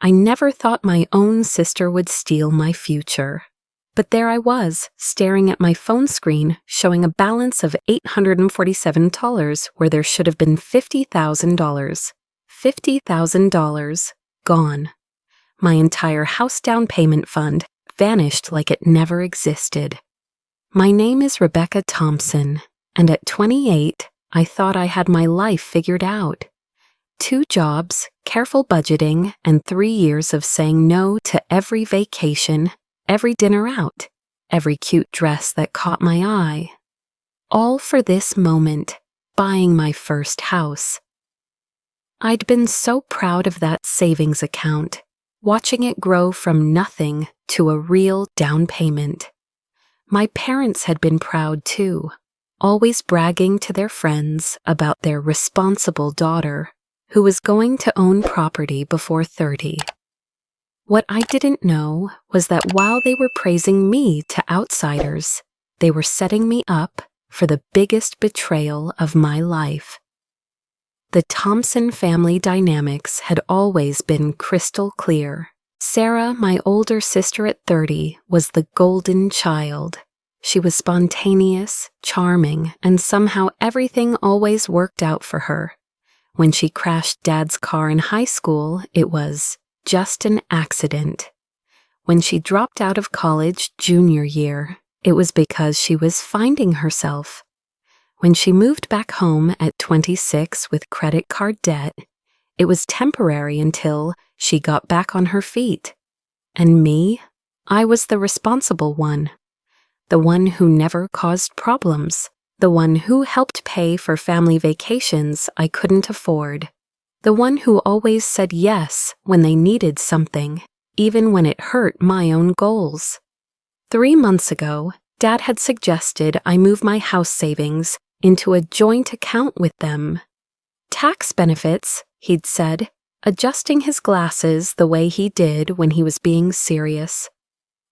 I never thought my own sister would steal my future. But there I was, staring at my phone screen, showing a balance of $847 where there should have been $50,000. $50,000 gone. My entire house down payment fund vanished like it never existed. My name is Rebecca Thompson, and at 28, I thought I had my life figured out. 2 jobs, careful budgeting, and 3 years of saying no to every vacation, every dinner out, every cute dress that caught my eye. All for this moment, buying my first house. I'd been so proud of that savings account, watching it grow from nothing to a real down payment. My parents had been proud too, always bragging to their friends about their responsible daughter, who was going to own property before 30. What I didn't know was that while they were praising me to outsiders, they were setting me up for the biggest betrayal of my life. The Thompson family dynamics had always been crystal clear. Sarah, my older sister at 30, was the golden child. She was spontaneous, charming, and somehow everything always worked out for her. When she crashed Dad's car in high school, it was just an accident. When she dropped out of college junior year, it was because she was finding herself. When she moved back home at 26 with credit card debt, it was temporary until she got back on her feet. And me, I was the responsible one. The one who never caused problems. The one who helped pay for family vacations I couldn't afford. The one who always said yes when they needed something, even when it hurt my own goals. 3 months ago, Dad had suggested I move my house savings into a joint account with them. Tax benefits, he'd said, adjusting his glasses the way he did when he was being serious.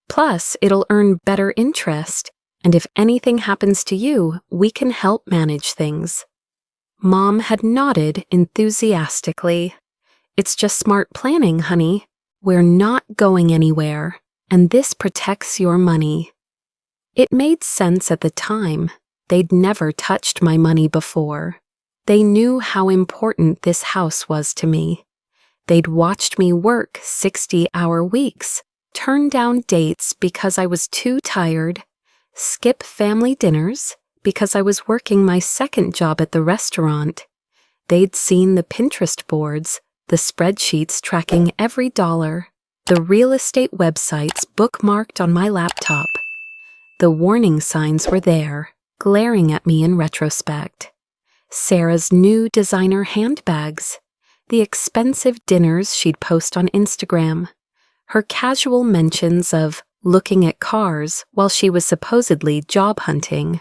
Plus, it'll earn better interest, and if anything happens to you, we can help manage things. Mom had nodded enthusiastically. It's just smart planning, honey. We're not going anywhere, and this protects your money. It made sense at the time. They'd never touched my money before. They knew how important this house was to me. They'd watched me work 60-hour weeks, turn down dates because I was too tired, skip family dinners because I was working my second job at the restaurant. They'd seen the Pinterest boards, the spreadsheets tracking every dollar, the real estate websites bookmarked on my laptop. The warning signs were there, glaring at me in retrospect. Sarah's new designer handbags, the expensive dinners she'd post on Instagram, her casual mentions of looking at cars while she was supposedly job hunting.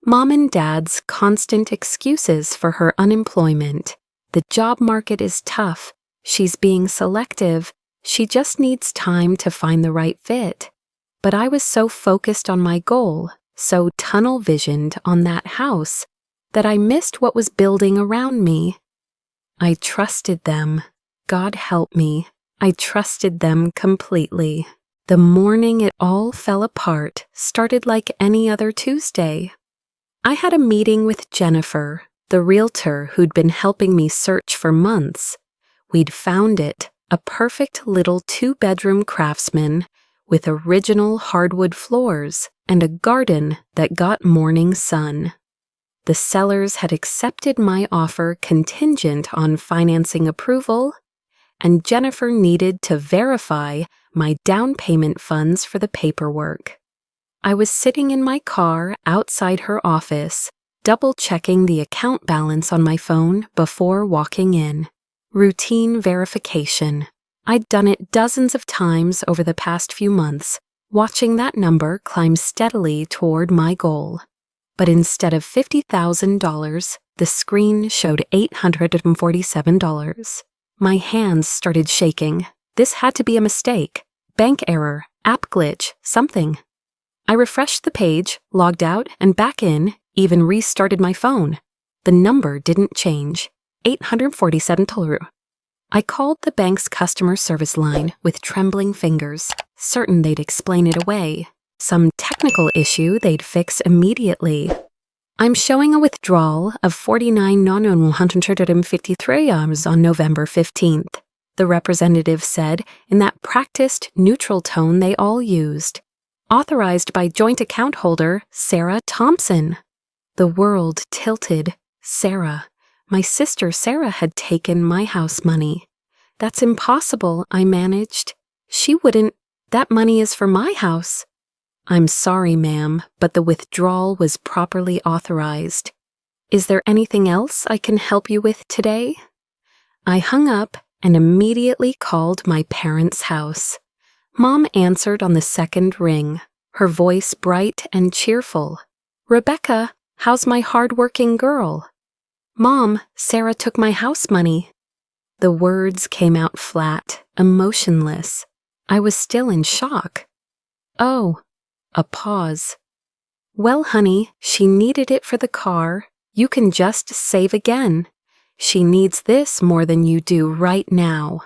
Mom and Dad's constant excuses for her unemployment. The job market is tough. She's being selective. She just needs time to find the right fit. But I was so focused on my goal, so tunnel-visioned on that house, that I missed what was building around me. I trusted them. God help me. I trusted them completely. The morning it all fell apart started like any other Tuesday. I had a meeting with Jennifer, the realtor who'd been helping me search for months. We'd found it, a perfect little 2-bedroom craftsman with original hardwood floors and a garden that got morning sun. The sellers had accepted my offer contingent on financing approval, and Jennifer needed to verify my down payment funds for the paperwork. I was sitting in my car outside her office, double-checking the account balance on my phone before walking in. Routine verification. I'd done it dozens of times over the past few months, watching that number climb steadily toward my goal. But instead of $50,000, the screen showed $847. My hands started shaking. This had to be a mistake. Bank error, app glitch, something. I refreshed the page, logged out and back in, even restarted my phone. The number didn't change. $847. I called the bank's customer service line with trembling fingers, certain they'd explain it away. Some technical issue they'd fix immediately. I'm showing a withdrawal of $49,153 on November 15th, the representative said in that practiced, neutral tone they all used. Authorized by joint account holder Sarah Thompson. The world tilted. Sarah. My sister Sarah had taken my house money. That's impossible, I managed. She wouldn't. That money is for my house. I'm sorry, ma'am, but the withdrawal was properly authorized. Is there anything else I can help you with today? I hung up and immediately called my parents' house. Mom answered on the second ring, her voice bright and cheerful. Rebecca, how's my hard-working girl? Mom, Sarah took my house money. The words came out flat, emotionless. I was still in shock. Oh. A pause. Well, honey, she needed it for the car. You can just save again. She needs this more than you do right now.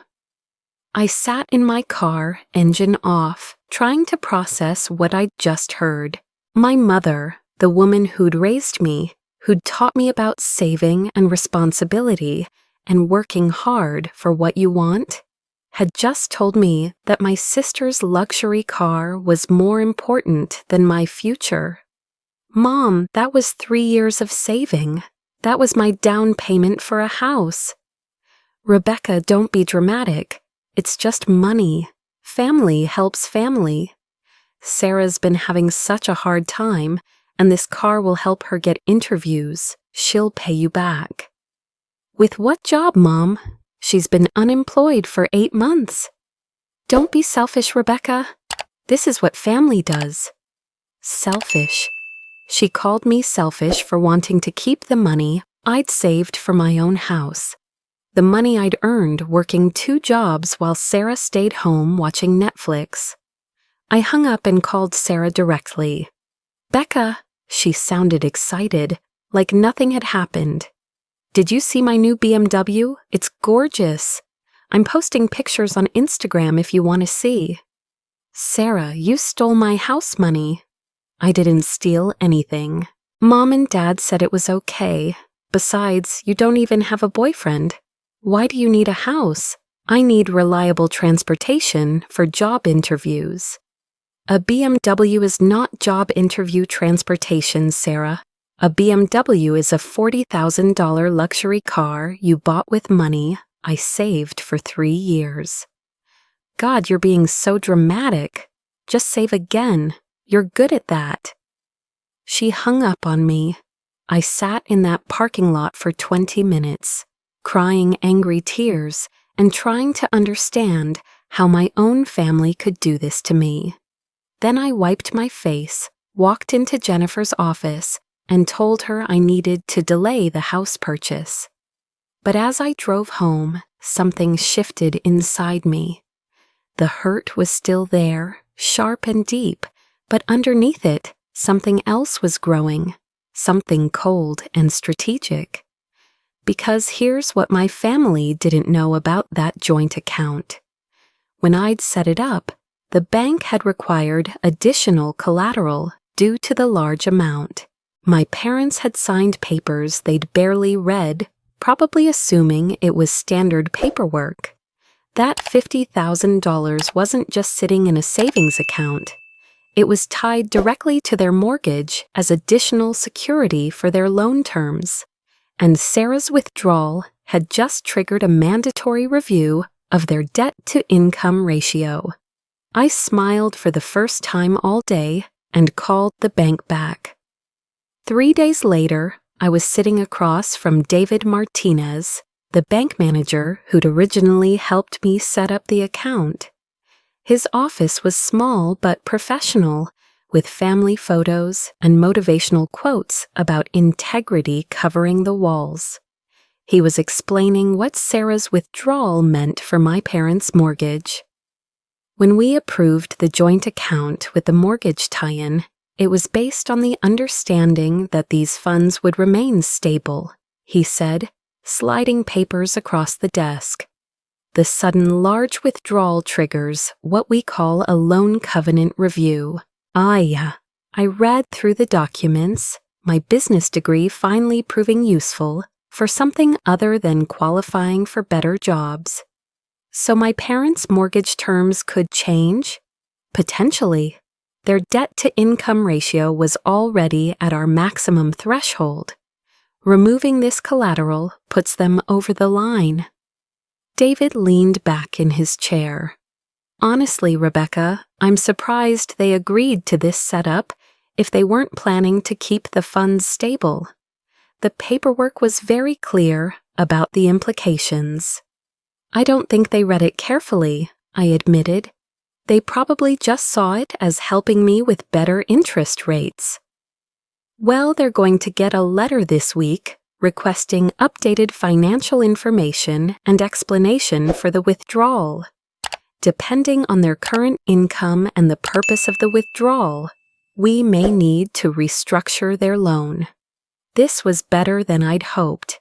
I sat in my car, engine off, trying to process what I'd just heard. My mother, the woman who'd raised me, who'd taught me about saving and responsibility and working hard for what you want, had just told me that my sister's luxury car was more important than my future. Mom, that was 3 years of saving. That was my down payment for a house. Rebecca, don't be dramatic. It's just money. Family helps family. Sarah's been having such a hard time, and this car will help her get interviews. She'll pay you back. With what job, Mom? She's been unemployed for 8 months. Don't be selfish, Rebecca. This is what family does. Selfish. She called me selfish for wanting to keep the money I'd saved for my own house. The money I'd earned working 2 jobs while Sarah stayed home watching Netflix. I hung up and called Sarah directly. Becca, she sounded excited, like nothing had happened. Did you see my new BMW? It's gorgeous. I'm posting pictures on Instagram if you want to see. Sarah, you stole my house money. I didn't steal anything. Mom and Dad said it was okay. Besides, you don't even have a boyfriend. Why do you need a house? I need reliable transportation for job interviews. A BMW is not job interview transportation, Sarah. A BMW is a $40,000 luxury car you bought with money I saved for 3 years. God, you're being so dramatic. Just save again. You're good at that. She hung up on me. I sat in that parking lot for 20 minutes, crying angry tears and trying to understand how my own family could do this to me. Then I wiped my face, walked into Jennifer's office, and told her I needed to delay the house purchase. But as I drove home, something shifted inside me. The hurt was still there, sharp and deep, but underneath it, something else was growing, something cold and strategic. Because here's what my family didn't know about that joint account. When I'd set it up, the bank had required additional collateral due to the large amount. My parents had signed papers they'd barely read, probably assuming it was standard paperwork. That $50,000 wasn't just sitting in a savings account. It was tied directly to their mortgage as additional security for their loan terms. And Sarah's withdrawal had just triggered a mandatory review of their debt-to-income ratio. I smiled for the first time all day and called the bank back. 3 days later, I was sitting across from David Martinez, the bank manager who'd originally helped me set up the account. His office was small but professional, with family photos and motivational quotes about integrity covering the walls. He was explaining what Sarah's withdrawal meant for my parents' mortgage. When we approved the joint account with the mortgage tie-in, it was based on the understanding that these funds would remain stable, he said, sliding papers across the desk. The sudden large withdrawal triggers what we call a loan covenant review. I read through the documents, my business degree finally proving useful for something other than qualifying for better jobs. So my parents' mortgage terms could change? Potentially. Their debt-to-income ratio was already at our maximum threshold. Removing this collateral puts them over the line. David leaned back in his chair. Honestly, Rebecca, I'm surprised they agreed to this setup if they weren't planning to keep the funds stable. The paperwork was very clear about the implications. I don't think they read it carefully, I admitted. They probably just saw it as helping me with better interest rates. Well, they're going to get a letter this week requesting updated financial information and explanation for the withdrawal. Depending on their current income and the purpose of the withdrawal, we may need to restructure their loan. This was better than I'd hoped.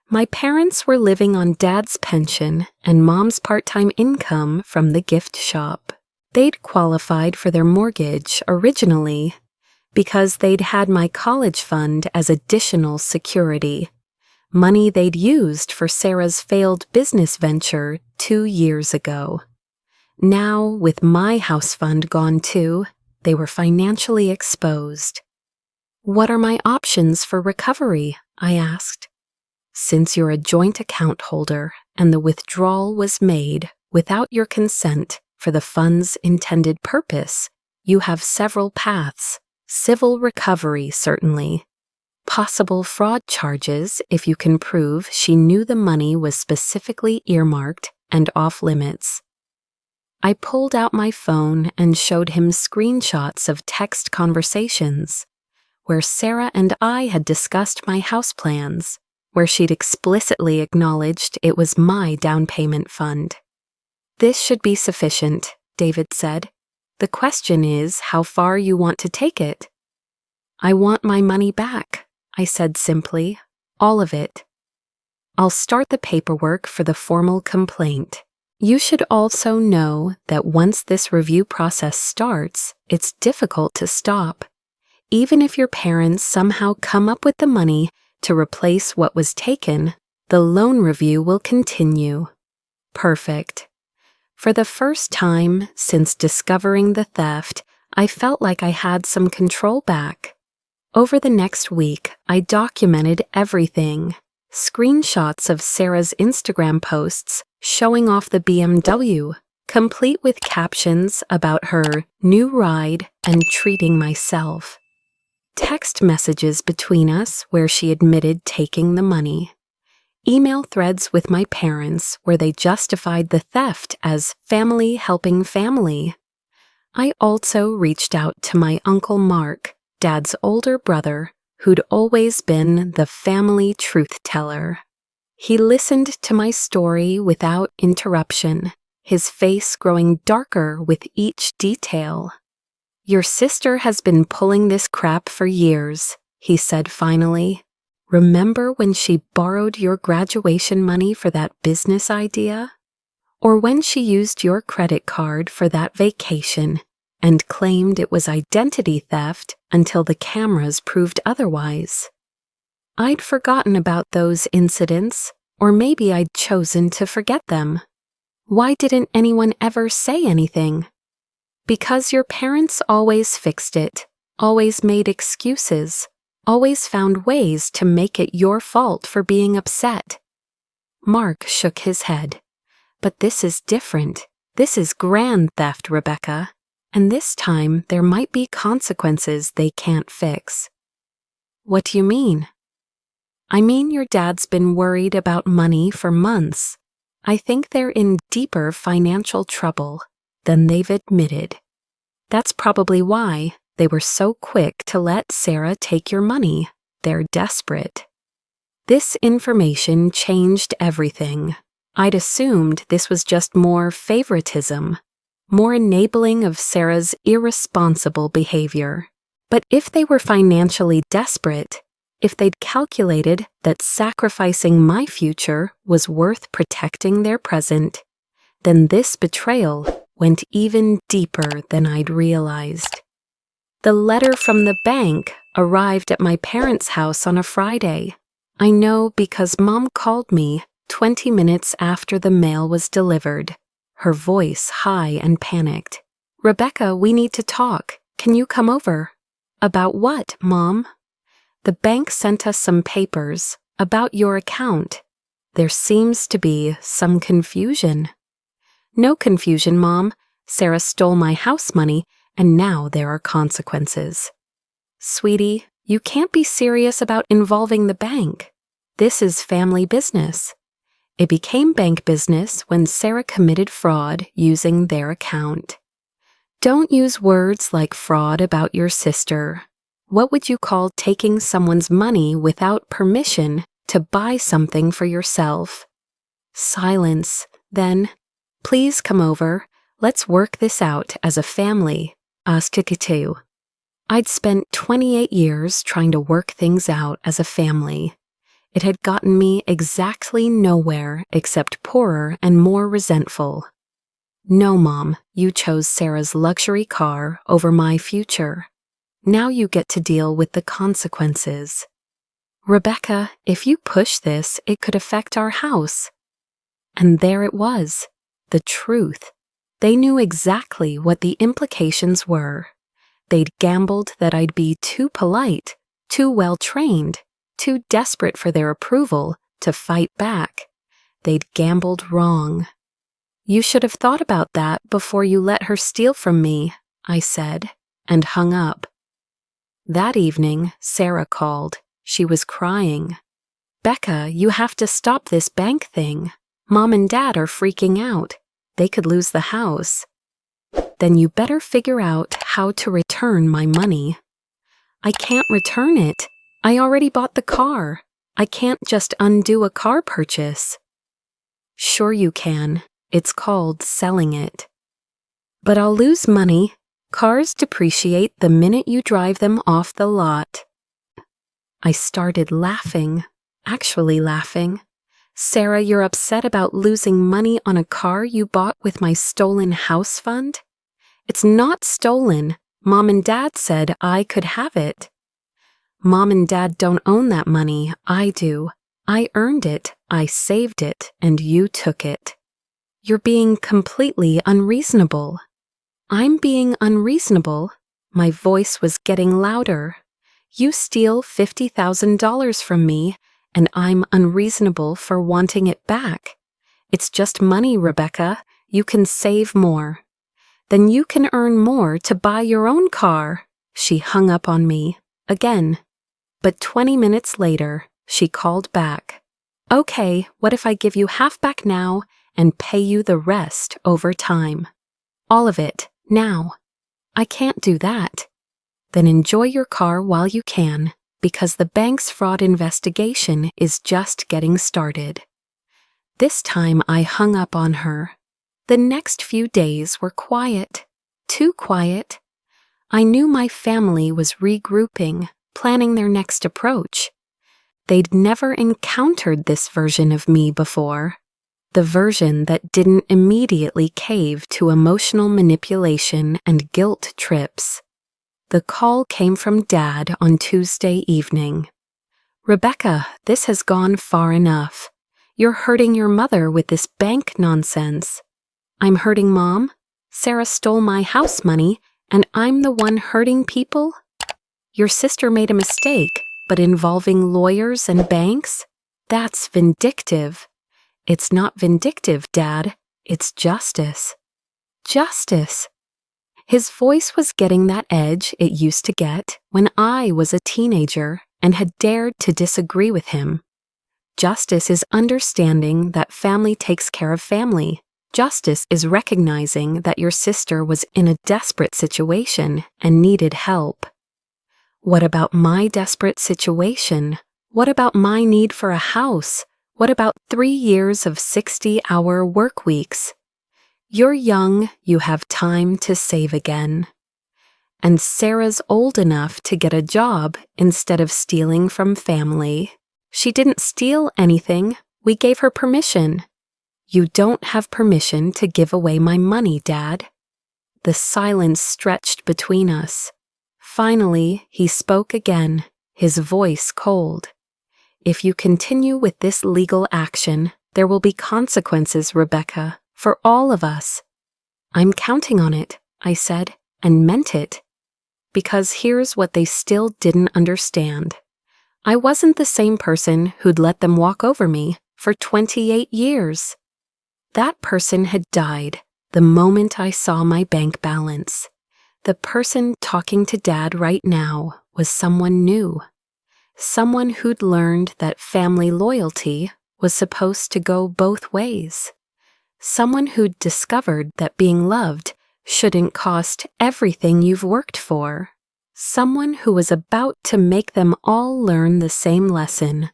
My parents were living on Dad's pension and Mom's part-time income from the gift shop. They'd qualified for their mortgage originally because they'd had my college fund as additional security, money they'd used for Sarah's failed business venture 2 years ago. Now, with my house fund gone too, they were financially exposed. What are my options for recovery? I asked. Since you're a joint account holder and the withdrawal was made without your consent for the fund's intended purpose, you have several paths. Civil recovery, certainly. Possible fraud charges if you can prove she knew the money was specifically earmarked and off limits. I pulled out my phone and showed him screenshots of text conversations where Sarah and I had discussed my house plans, where she'd explicitly acknowledged it was my down payment fund. This should be sufficient, David said. The question is how far you want to take it. I want my money back, I said simply, all of it. I'll start the paperwork for the formal complaint. You should also know that once this review process starts, it's difficult to stop. Even if your parents somehow come up with the money to replace what was taken, the loan review will continue. Perfect. For the first time since discovering the theft, I felt like I had some control back. Over the next week, I documented everything. Screenshots of Sarah's Instagram posts showing off the BMW, complete with captions about her new ride and treating myself. Text messages between us where she admitted taking the money. Email threads with my parents where they justified the theft as family helping family. I also reached out to my Uncle Mark, Dad's older brother, who'd always been the family truth teller. He listened to my story without interruption, his face growing darker with each detail. Your sister has been pulling this crap for years, he said finally. Remember when she borrowed your graduation money for that business idea? Or when she used your credit card for that vacation and claimed it was identity theft until the cameras proved otherwise? I'd forgotten about those incidents, or maybe I'd chosen to forget them. Why didn't anyone ever say anything? Because your parents always fixed it, always made excuses, always found ways to make it your fault for being upset. Mark shook his head. But this is different. This is grand theft, Rebecca. And this time there might be consequences they can't fix. What do you mean? I mean your dad's been worried about money for months. I think they're in deeper financial trouble than they've admitted. That's probably why they were so quick to let Sarah take your money. They're desperate. This information changed everything. I'd assumed this was just more favoritism, more enabling of Sarah's irresponsible behavior. But if they were financially desperate, If they'd calculated that sacrificing my future was worth protecting their present, then this betrayal went even deeper than I'd realized. The letter from the bank arrived at my parents' house on a Friday. I know because Mom called me 20 minutes after the mail was delivered, her voice high and panicked. "Rebecca, we need to talk. Can you come over?" "About what, Mom?" "The bank sent us some papers about your account. There seems to be some confusion." "No confusion, Mom. Sarah stole my house money, and now there are consequences." "Sweetie, you can't be serious about involving the bank. This is family business." It became bank business when Sarah committed fraud using their account. Don't use words like fraud about your sister. What would you call taking someone's money without permission to buy something for yourself? Silence. Then, "Please come over. Let's work this out as a family." Askikiteu. I'd spent 28 years trying to work things out as a family. It had gotten me exactly nowhere except poorer and more resentful. "No, Mom, you chose Sarah's luxury car over my future. Now you get to deal with the consequences." "Rebecca, if you push this, it could affect our house." And there it was, the truth. They knew exactly what the implications were. They'd gambled that I'd be too polite, too well-trained, too desperate for their approval to fight back. They'd gambled wrong. "You should have thought about that before you let her steal from me," I said, and hung up. That evening, Sarah called. She was crying. "Becca, you have to stop this bank thing. Mom and Dad are freaking out. They could lose the house." "Then you better figure out how to return my money." "I can't return it. I already bought the car. I can't just undo a car purchase." "Sure you can. It's called selling it." "But I'll lose money. Cars depreciate the minute you drive them off the lot." I started laughing, actually laughing. "Sarah, you're upset about losing money on a car you bought with my stolen house fund?" "It's not stolen. Mom and Dad said I could have it." "Mom and Dad don't own that money. I do. I earned it, I saved it, and you took it." "You're being completely unreasonable." "I'm being unreasonable?" My voice was getting louder. "You steal $50,000 from me, and I'm unreasonable for wanting it back. It's just money, Rebecca. You can save more." "Then you can earn more to buy your own car." She hung up on me, again. But 20 minutes later, she called back. "Okay, what if I give you half back now and pay you the rest over time?" "All of it, now." "I can't do that." "Then enjoy your car while you can, because the bank's fraud investigation is just getting started." This time I hung up on her. The next few days were quiet, too quiet. I knew my family was regrouping, planning their next approach. They'd never encountered this version of me before, the version that didn't immediately cave to emotional manipulation and guilt trips. The call came from Dad on Tuesday evening. "Rebecca, this has gone far enough. You're hurting your mother with this bank nonsense." "I'm hurting Mom? Sarah stole my house money, and I'm the one hurting people?" "Your sister made a mistake, but involving lawyers and banks? That's vindictive." "It's not vindictive, Dad. It's justice." "Justice?" His voice was getting that edge it used to get when I was a teenager and had dared to disagree with him. Justice is understanding that family takes care of family. Justice is recognizing that your sister was in a desperate situation and needed help. What about my desperate situation? What about my need for a house? What about 3 years of 60-hour work weeks? You're young, you have time to save again. And Sarah's old enough to get a job instead of stealing from family. She didn't steal anything. We gave her permission. You don't have permission to give away my money, Dad. The silence stretched between us. Finally, he spoke again, his voice cold. If you continue with this legal action, there will be consequences, Rebecca, for all of us. I'm counting on it, I said, and meant it. Because here's what they still didn't understand. I wasn't the same person who'd let them walk over me for 28 years. That person had died the moment I saw my bank balance. The person talking to Dad right now was someone new. Someone who'd learned that family loyalty was supposed to go both ways. Someone who'd discovered that being loved shouldn't cost everything you've worked for. Someone who was about to make them all learn the same lesson.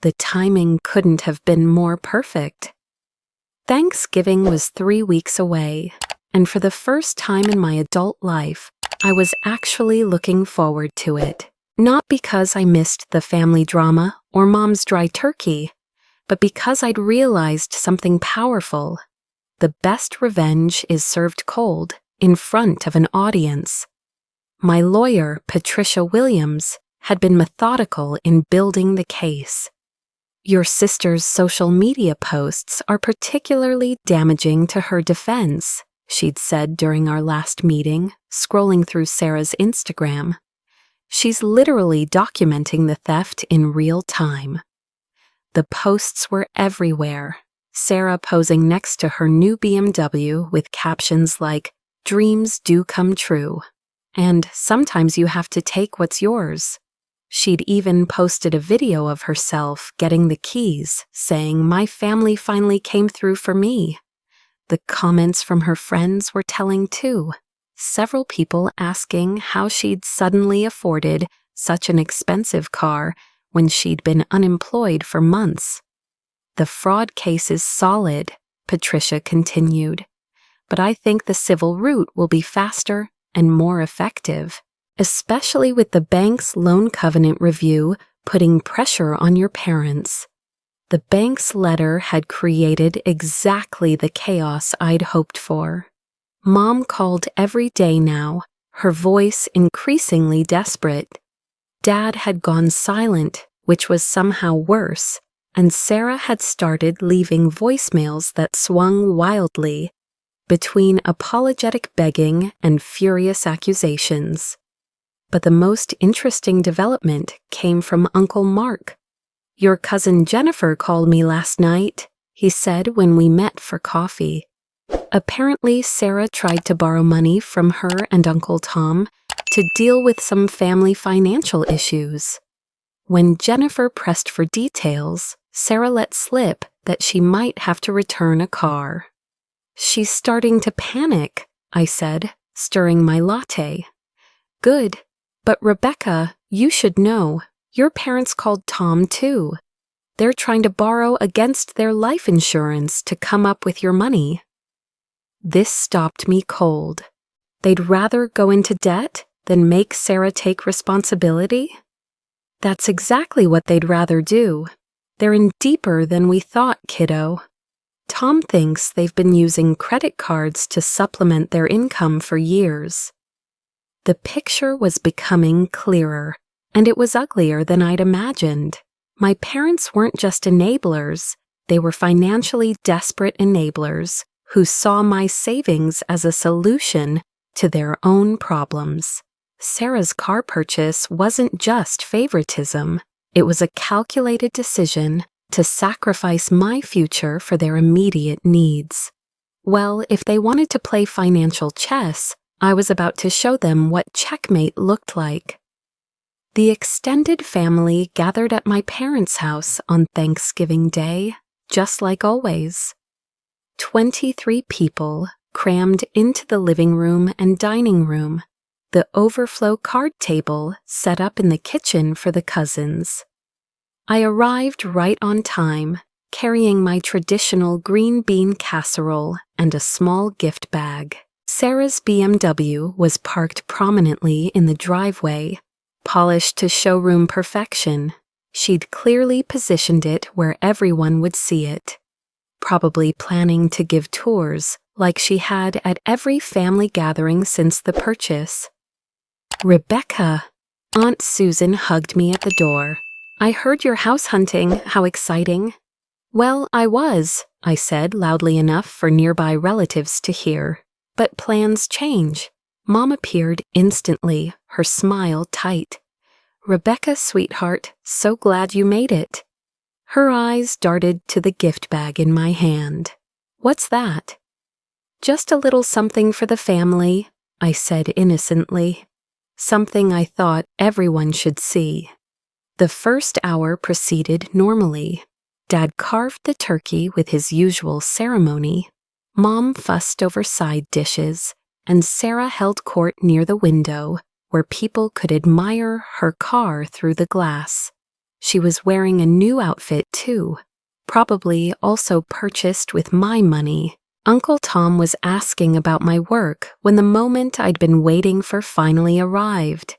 The timing couldn't have been more perfect. Thanksgiving was 3 weeks away, and for the first time in my adult life, I was actually looking forward to it. Not because I missed the family drama or Mom's dry turkey, but because I'd realized something powerful. The best revenge is served cold, in front of an audience. My lawyer, Patricia Williams, had been methodical in building the case. Your sister's social media posts are particularly damaging to her defense, she'd said during our last meeting, scrolling through Sarah's Instagram. She's literally documenting the theft in real time. The posts were everywhere. Sarah posing next to her new BMW with captions like, "Dreams do come true," and "Sometimes you have to take what's yours." She'd even posted a video of herself getting the keys, saying, "My family finally came through for me." The comments from her friends were telling too. Several people asking how she'd suddenly afforded such an expensive car when she'd been unemployed for months. The fraud case is solid, Patricia continued, but I think the civil route will be faster and more effective, especially with the bank's loan covenant review putting pressure on your parents. The bank's letter had created exactly the chaos I'd hoped for. Mom called every day now, her voice increasingly desperate. Dad had gone silent, which was somehow worse, and Sarah had started leaving voicemails that swung wildly between apologetic begging and furious accusations. But the most interesting development came from Uncle Mark. "Your cousin Jennifer called me last night," he said when we met for coffee. Apparently, Sarah tried to borrow money from her and Uncle Tom to deal with some family financial issues. When Jennifer pressed for details, Sarah let slip that she might have to return a car. "She's starting to panic," I said, stirring my latte. "Good, but Rebecca, you should know. Your parents called Tom too. They're trying to borrow against their life insurance to come up with your money." This stopped me cold. They'd rather go into debt than make Sarah take responsibility? That's exactly what they'd rather do. They're in deeper than we thought, kiddo. Tom thinks they've been using credit cards to supplement their income for years. The picture was becoming clearer, and it was uglier than I'd imagined. My parents weren't just enablers, they were financially desperate enablers who saw my savings as a solution to their own problems. Sarah's car purchase wasn't just favoritism, it was a calculated decision to sacrifice my future for their immediate needs. Well, if they wanted to play financial chess, I was about to show them what checkmate looked like. The extended family gathered at my parents' house on Thanksgiving Day, just like always. 23 people crammed into the living room and dining room, the overflow card table set up in the kitchen for the cousins. I arrived right on time, carrying my traditional green bean casserole and a small gift bag. Sarah's BMW was parked prominently in the driveway, polished to showroom perfection. She'd clearly positioned it where everyone would see it, probably planning to give tours like she had at every family gathering since the purchase. "Rebecca!" Aunt Susan hugged me at the door. "I heard you're house hunting. How exciting." "Well, I was," I said loudly enough for nearby relatives to hear. "But plans change." Mom appeared instantly, her smile tight. "Rebecca, sweetheart, so glad you made it." Her eyes darted to the gift bag in my hand. "What's that?" "Just a little something for the family," I said innocently. Something I thought everyone should see. The first hour proceeded normally. Dad carved the turkey with his usual ceremony. Mom fussed over side dishes, and Sarah held court near the window, where people could admire her car through the glass. She was wearing a new outfit, too, probably also purchased with my money. Uncle Tom was asking about my work when the moment I'd been waiting for finally arrived.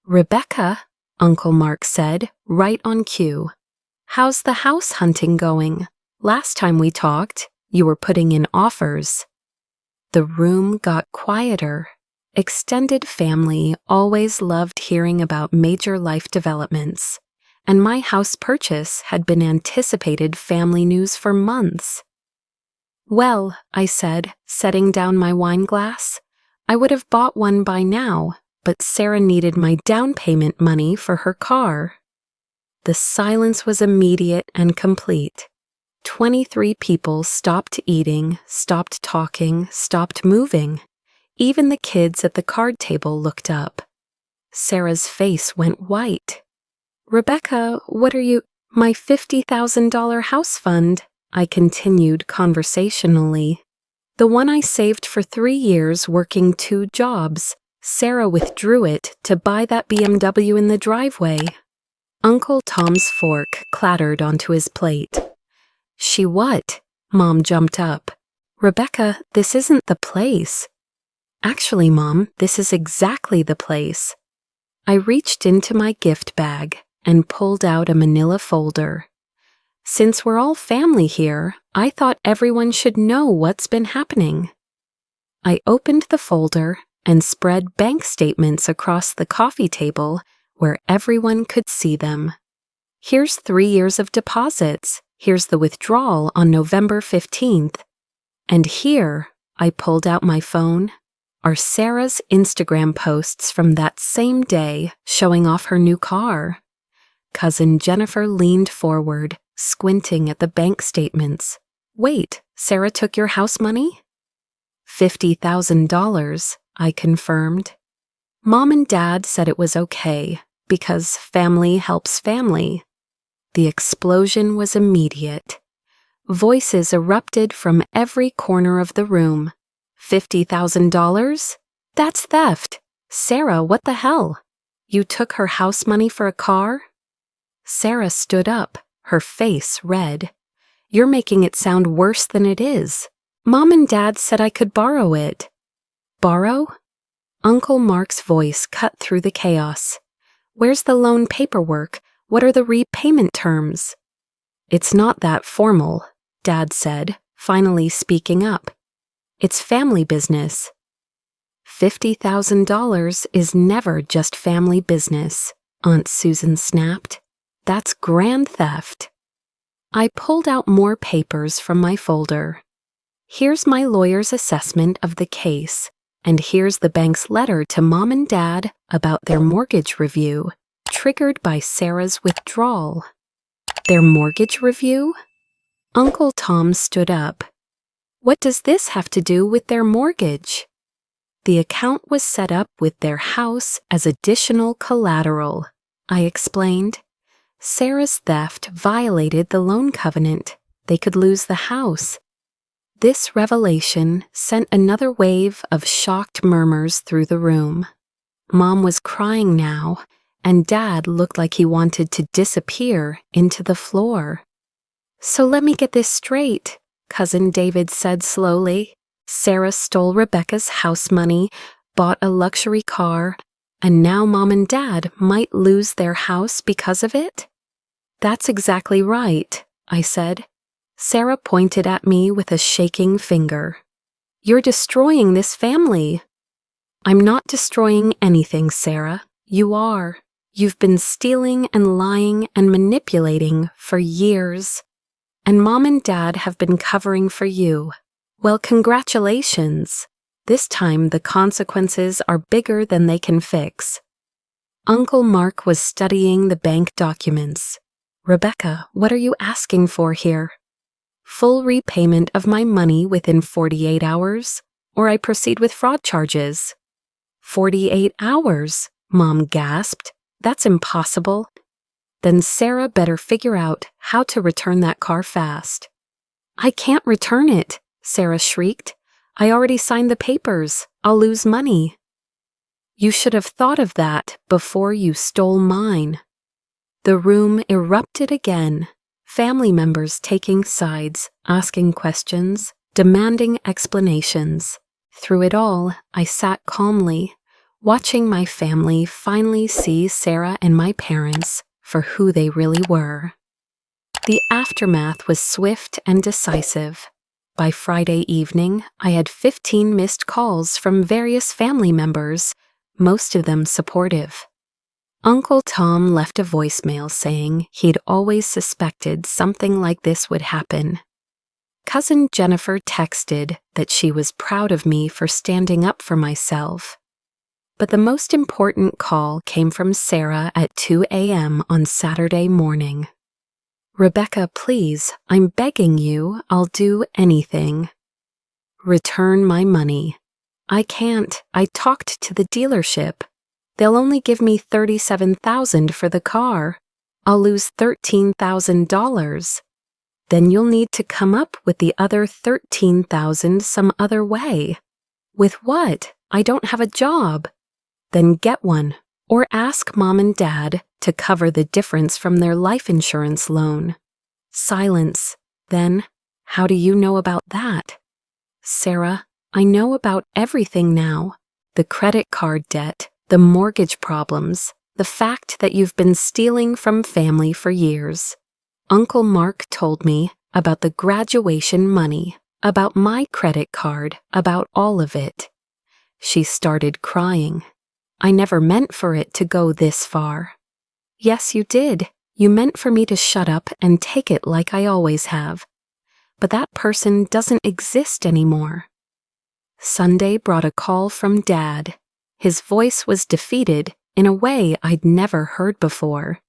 "Rebecca," Uncle Mark said, right on cue. "How's the house hunting going? Last time we talked, you were putting in offers." The room got quieter. Extended family always loved hearing about major life developments, and my house purchase had been anticipated family news for months. "Well," I said, setting down my wine glass, "I would have bought one by now, but Sarah needed my down payment money for her car." The silence was immediate and complete. 23 people stopped eating, stopped talking, stopped moving. Even the kids at the card table looked up. Sarah's face went white. "Rebecca, what are you—" "My $50,000 house fund," I continued conversationally. "The one I saved for 3 years working 2 jobs. Sarah withdrew it to buy that BMW in the driveway." Uncle Tom's fork clattered onto his plate. "She what?" Mom jumped up. "Rebecca, this isn't the place." "Actually, Mom, this is exactly the place." I reached into my gift bag and pulled out a manila folder. Since we're all family here, I thought everyone should know what's been happening. I opened the folder and spread bank statements across the coffee table where everyone could see them. "Here's 3 years of deposits. Here's the withdrawal on November 15th. And here," I pulled out my phone, "are Sarah's Instagram posts from that same day showing off her new car." Cousin Jennifer leaned forward, squinting at the bank statements. "Wait, Sarah took your house money?" $50,000, I confirmed. Mom and Dad said it was okay, because family helps family. The explosion was immediate. Voices erupted from every corner of the room. $50,000? That's theft! Sarah, what the hell? You took her house money for a car? Sarah stood up, her face red. "You're making it sound worse than it is. Mom and Dad said I could borrow it." "Borrow?" Uncle Mark's voice cut through the chaos. "Where's the loan paperwork? What are the repayment terms?" "It's not that formal," Dad said, finally speaking up. "It's family business." $50,000 is never just family business, Aunt Susan snapped. "That's grand theft." I pulled out more papers from my folder. "Here's my lawyer's assessment of the case, and here's the bank's letter to Mom and Dad about their mortgage review, triggered by Sarah's withdrawal." "Their mortgage review?" Uncle Tom stood up. "What does this have to do with their mortgage?" "The account was set up with their house as additional collateral," I explained. "Sarah's theft violated the loan covenant. They could lose the house." This revelation sent another wave of shocked murmurs through the room. Mom was crying now, and Dad looked like he wanted to disappear into the floor. "So let me get this straight," Cousin David said slowly. Sarah stole Rebecca's house money, bought a luxury car, and now Mom and Dad might lose their house because of it? That's exactly right, I said. Sarah pointed at me with a shaking finger. You're destroying this family. I'm not destroying anything, Sarah. You are. You've been stealing and lying and manipulating for years. And Mom and Dad have been covering for you. Well, congratulations. This time the consequences are bigger than they can fix. Uncle Mark was studying the bank documents. Rebecca, what are you asking for here? Full repayment of my money within 48 hours, or I proceed with fraud charges. 48 hours, Mom gasped. That's impossible. Then Sarah better figure out how to return that car fast. I can't return it, Sarah shrieked. I already signed the papers. I'll lose money. You should have thought of that before you stole mine. The room erupted again, family members taking sides, asking questions, demanding explanations. Through it all, I sat calmly, watching my family finally see Sarah and my parents for who they really were. The aftermath was swift and decisive. By Friday evening, I had 15 missed calls from various family members, most of them supportive. Uncle Tom left a voicemail saying he'd always suspected something like this would happen. Cousin Jennifer texted that she was proud of me for standing up for myself. But the most important call came from Sarah at 2 a.m. on Saturday morning. Rebecca, please, I'm begging you, I'll do anything. Return my money. I can't. I talked to the dealership. They'll only give me $37,000 for the car. I'll lose $13,000. Then you'll need to come up with the other $13,000 some other way. With what? I don't have a job. Then get one, or ask Mom and Dad to cover the difference from their life insurance loan. Silence. Then, how do you know about that? Sarah, I know about everything now. The credit card debt, the mortgage problems, the fact that you've been stealing from family for years. Uncle Mark told me about the graduation money, about my credit card, about all of it. She started crying. I never meant for it to go this far. Yes, you did. You meant for me to shut up and take it like I always have. But that person doesn't exist anymore. Sunday brought a call from Dad. His voice was defeated in a way I'd never heard before.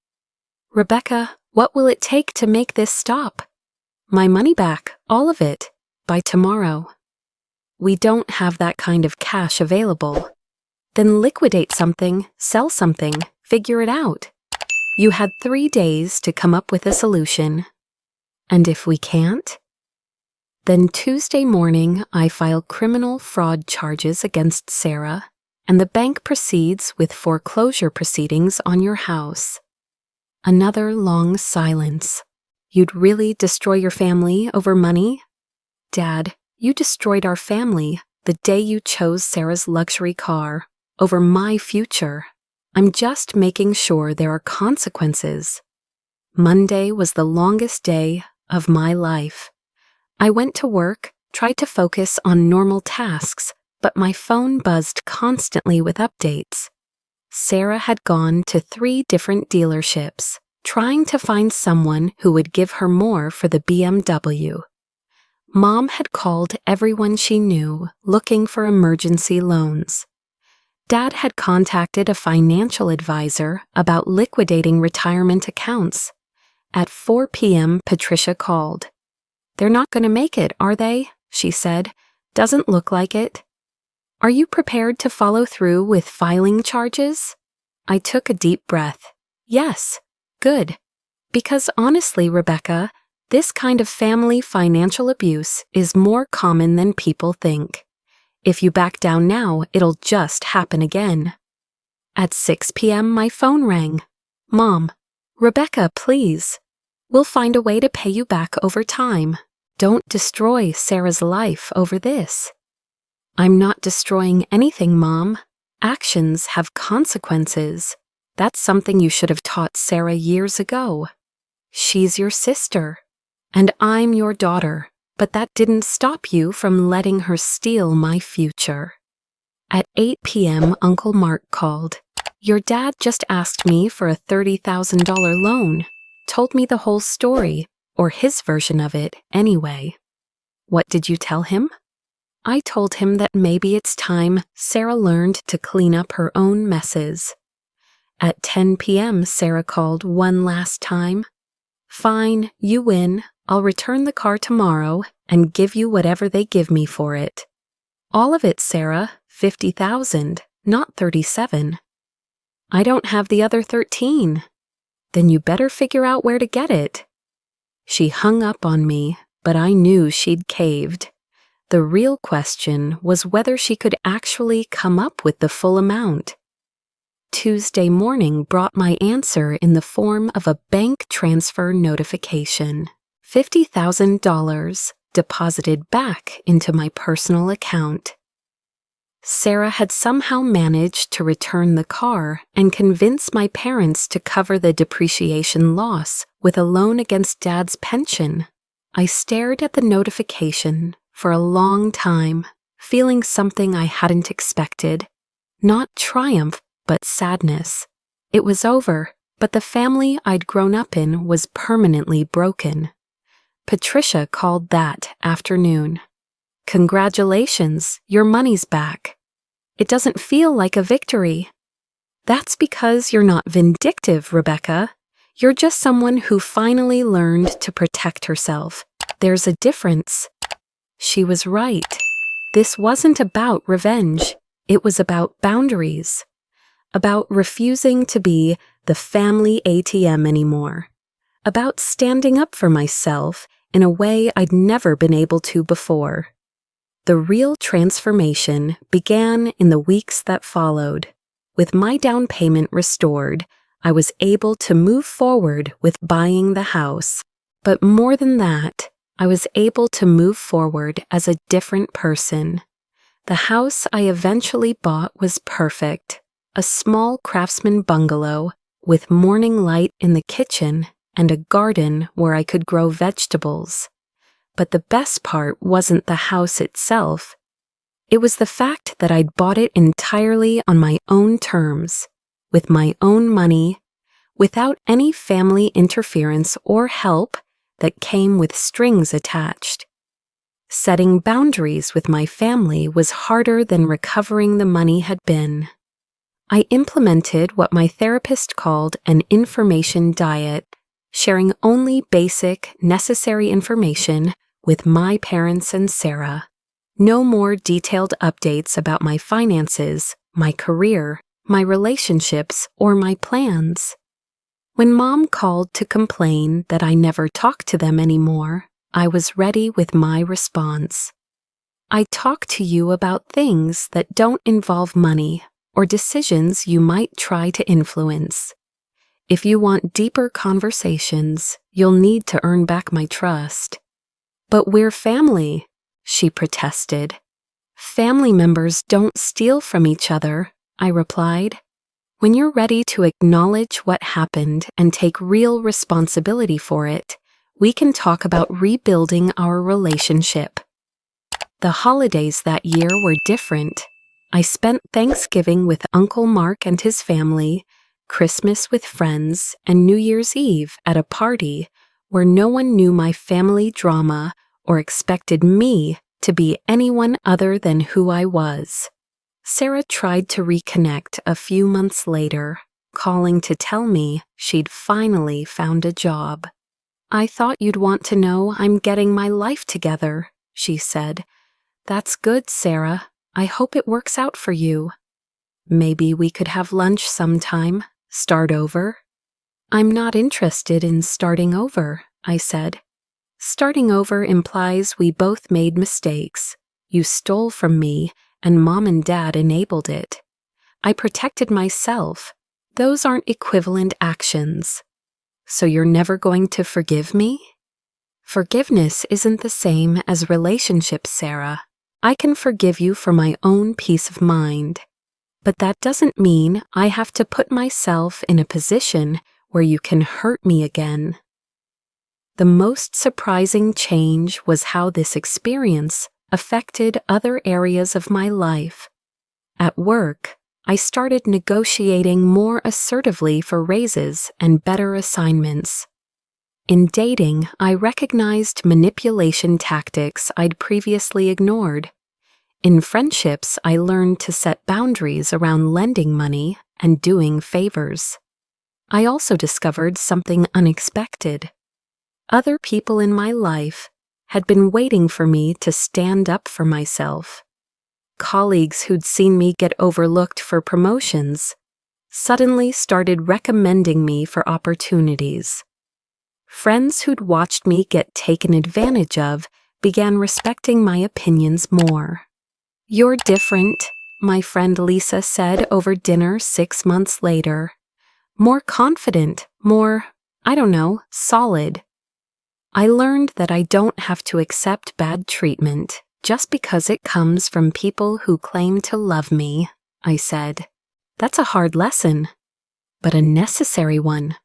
Rebecca, what will it take to make this stop? My money back, all of it, by tomorrow. We don't have that kind of cash available. Then liquidate something, sell something, figure it out. You had 3 days to come up with a solution. And if we can't? Then Tuesday morning, I file criminal fraud charges against Sarah, and the bank proceeds with foreclosure proceedings on your house. Another long silence. You'd really destroy your family over money? Dad, you destroyed our family the day you chose Sarah's luxury car over my future. I'm just making sure there are consequences. Monday was the longest day of my life. I went to work, tried to focus on normal tasks, but my phone buzzed constantly with updates. Sarah had gone to 3 different dealerships, trying to find someone who would give her more for the BMW. Mom had called everyone she knew, looking for emergency loans. Dad had contacted a financial advisor about liquidating retirement accounts. At 4 p.m., Patricia called. They're not going to make it, are they? She said. Doesn't look like it. Are you prepared to follow through with filing charges? I took a deep breath. Yes. Good. Because honestly, Rebecca, this kind of family financial abuse is more common than people think. If you back down now, it'll just happen again. At 6 p.m., my phone rang. Mom, Rebecca, please. We'll find a way to pay you back over time. Don't destroy Sarah's life over this. I'm not destroying anything, Mom. Actions have consequences. That's something you should have taught Sarah years ago. She's your sister, and I'm your daughter, but that didn't stop you from letting her steal my future. At 8 p.m., Uncle Mark called. Your dad just asked me for a $30,000 loan, told me the whole story, or his version of it, anyway. What did you tell him? I told him that maybe it's time Sarah learned to clean up her own messes. At 10 p.m., Sarah called one last time. Fine, you win. I'll return the car tomorrow and give you whatever they give me for it. All of it, Sarah, $50,000, not $37,000. I don't have the other 13. Then you better figure out where to get it. She hung up on me, but I knew she'd caved. The real question was whether she could actually come up with the full amount. Tuesday morning brought my answer in the form of a bank transfer notification. $50,000 deposited back into my personal account. Sarah had somehow managed to return the car and convince my parents to cover the depreciation loss with a loan against Dad's pension. I stared at the notification for a long time, feeling something I hadn't expected. Not triumph, but sadness. It was over, but the family I'd grown up in was permanently broken. Patricia called that afternoon. Congratulations, your money's back. It doesn't feel like a victory. That's because you're not vindictive, Rebecca. You're just someone who finally learned to protect herself. There's a difference. She was right. This wasn't about revenge. It was about boundaries. About refusing to be the family ATM anymore. About standing up for myself in a way I'd never been able to before. The real transformation began in the weeks that followed. With my down payment restored, I was able to move forward with buying the house. But more than that, I was able to move forward as a different person. The house I eventually bought was perfect. A small craftsman bungalow with morning light in the kitchen and a garden where I could grow vegetables. But the best part wasn't the house itself. It was the fact that I'd bought it entirely on my own terms, with my own money, without any family interference or help that came with strings attached. Setting boundaries with my family was harder than recovering the money had been. I implemented what my therapist called an information diet, sharing only basic, necessary information with my parents and Sarah. No more detailed updates about my finances, my career, my relationships, or my plans. When Mom called to complain that I never talked to them anymore, I was ready with my response. I talk to you about things that don't involve money or decisions you might try to influence. If you want deeper conversations, you'll need to earn back my trust. But we're family, she protested. Family members don't steal from each other, I replied. When you're ready to acknowledge what happened and take real responsibility for it, we can talk about rebuilding our relationship. The holidays that year were different. I spent Thanksgiving with Uncle Mark and his family, Christmas with friends, and New Year's Eve at a party where no one knew my family drama or expected me to be anyone other than who I was. Sarah tried to reconnect a few months later, calling to tell me she'd finally found a job. I thought you'd want to know I'm getting my life together, she said. That's good, Sarah. I hope it works out for you. Maybe we could have lunch sometime, start over. I'm not interested in starting over, I said. Starting over implies we both made mistakes. You stole from me, and Mom and Dad enabled it. I protected myself. Those aren't equivalent actions. So you're never going to forgive me? Forgiveness isn't the same as relationships, Sarah. I can forgive you for my own peace of mind. But that doesn't mean I have to put myself in a position where you can hurt me again." The most surprising change was how this experience affected other areas of my life. At work, I started negotiating more assertively for raises and better assignments. In dating, I recognized manipulation tactics I'd previously ignored. In friendships, I learned to set boundaries around lending money and doing favors. I also discovered something unexpected. Other people in my life had been waiting for me to stand up for myself. Colleagues who'd seen me get overlooked for promotions suddenly started recommending me for opportunities. Friends who'd watched me get taken advantage of began respecting my opinions more. "You're different," my friend Lisa said over dinner 6 months later. "More confident, more, solid." I learned that I don't have to accept bad treatment just because it comes from people who claim to love me, I said. That's a hard lesson, but a necessary one.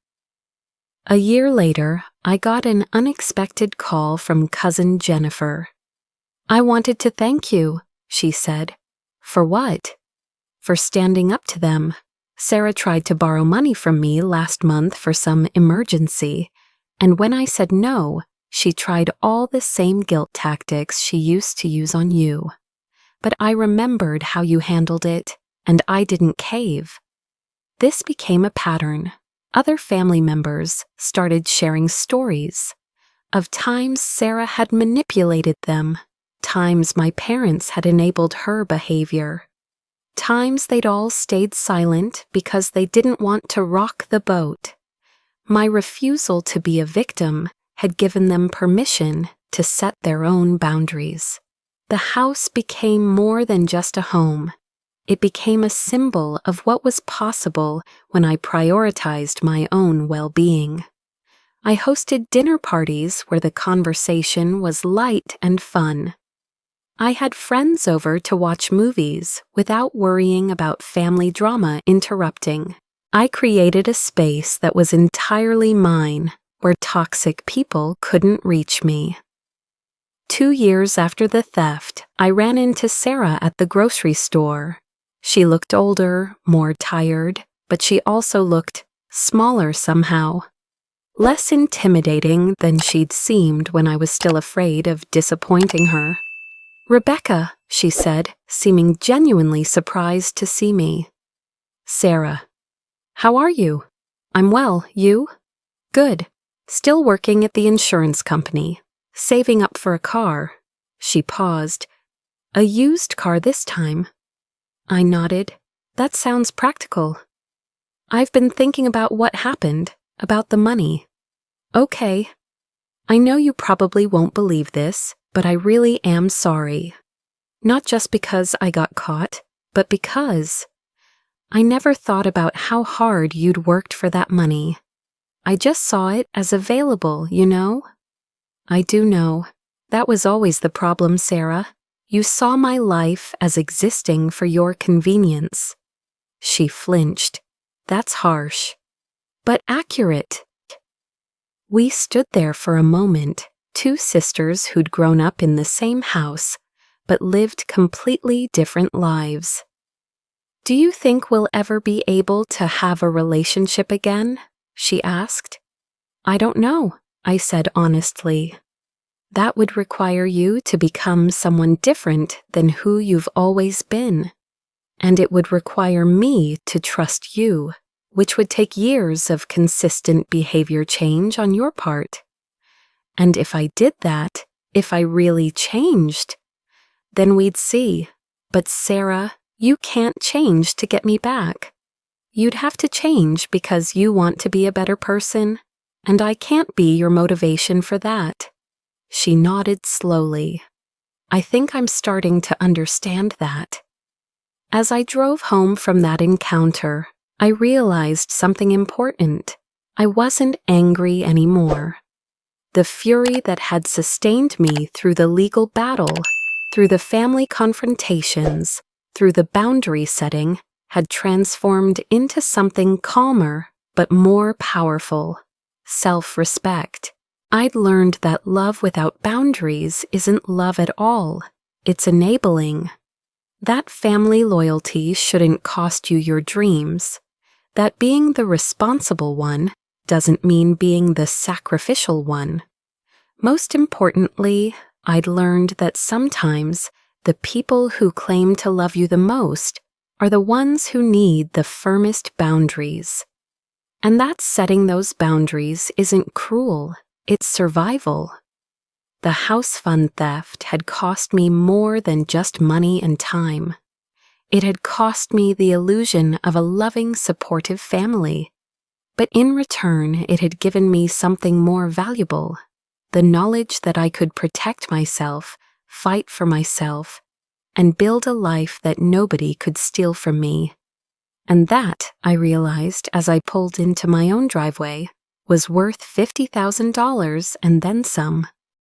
A year later, I got an unexpected call from cousin Jennifer. "I wanted to thank you," she said. "For what?" "For standing up to them. Sarah tried to borrow money from me last month for some emergency, and when I said no, she tried all the same guilt tactics she used to use on you. But I remembered how you handled it, and I didn't cave." This became a pattern. Other family members started sharing stories of times Sarah had manipulated them, times my parents had enabled her behavior, times they'd all stayed silent because they didn't want to rock the boat. My refusal to be a victim had given them permission to set their own boundaries. The house became more than just a home. It became a symbol of what was possible when I prioritized my own well-being. I hosted dinner parties where the conversation was light and fun. I had friends over to watch movies without worrying about family drama interrupting. I created a space that was entirely mine, where toxic people couldn't reach me. 2 years after the theft, I ran into Sarah at the grocery store. She looked older, more tired, but she also looked smaller somehow. Less intimidating than she'd seemed when I was still afraid of disappointing her. "Rebecca," she said, seeming genuinely surprised to see me. "Sarah. How are you?" "I'm well, you?" "Good. Still working at the insurance company. Saving up for a car." She paused. "A used car this time." I nodded. "That sounds practical." "I've been thinking about what happened, about the money." "Okay. I know you probably won't believe this, but I really am sorry. Not just because I got caught, but because I never thought about how hard you'd worked for that money. I just saw it as available, you know?" "I do know. That was always the problem, Sarah. You saw my life as existing for your convenience." She flinched. "That's harsh, but accurate." We stood there for a moment, 2 sisters who'd grown up in the same house, but lived completely different lives. "Do you think we'll ever be able to have a relationship again?" she asked. "I don't know," I said honestly. "That would require you to become someone different than who you've always been. And it would require me to trust you, which would take years of consistent behavior change on your part. And if I did that, if I really changed, then we'd see. But Sarah, you can't change to get me back. You'd have to change because you want to be a better person, and I can't be your motivation for that." She nodded slowly. "I think I'm starting to understand that." As I drove home from that encounter, I realized something important. I wasn't angry anymore. The fury that had sustained me through the legal battle through the family confrontations, through the boundary setting, had transformed into something calmer but more powerful: self-respect. I'd learned that love without boundaries isn't love at all. It's enabling. That family loyalty shouldn't cost you your dreams. That being the responsible one doesn't mean being the sacrificial one. Most importantly, I'd learned that sometimes the people who claim to love you the most are the ones who need the firmest boundaries. And that setting those boundaries isn't cruel, it's survival. The house fund theft had cost me more than just money and time. It had cost me the illusion of a loving, supportive family. But in return, it had given me something more valuable: the knowledge that I could protect myself, fight for myself, and build a life that nobody could steal from me. And that, I realized as I pulled into my own driveway, was worth $50,000 and then some.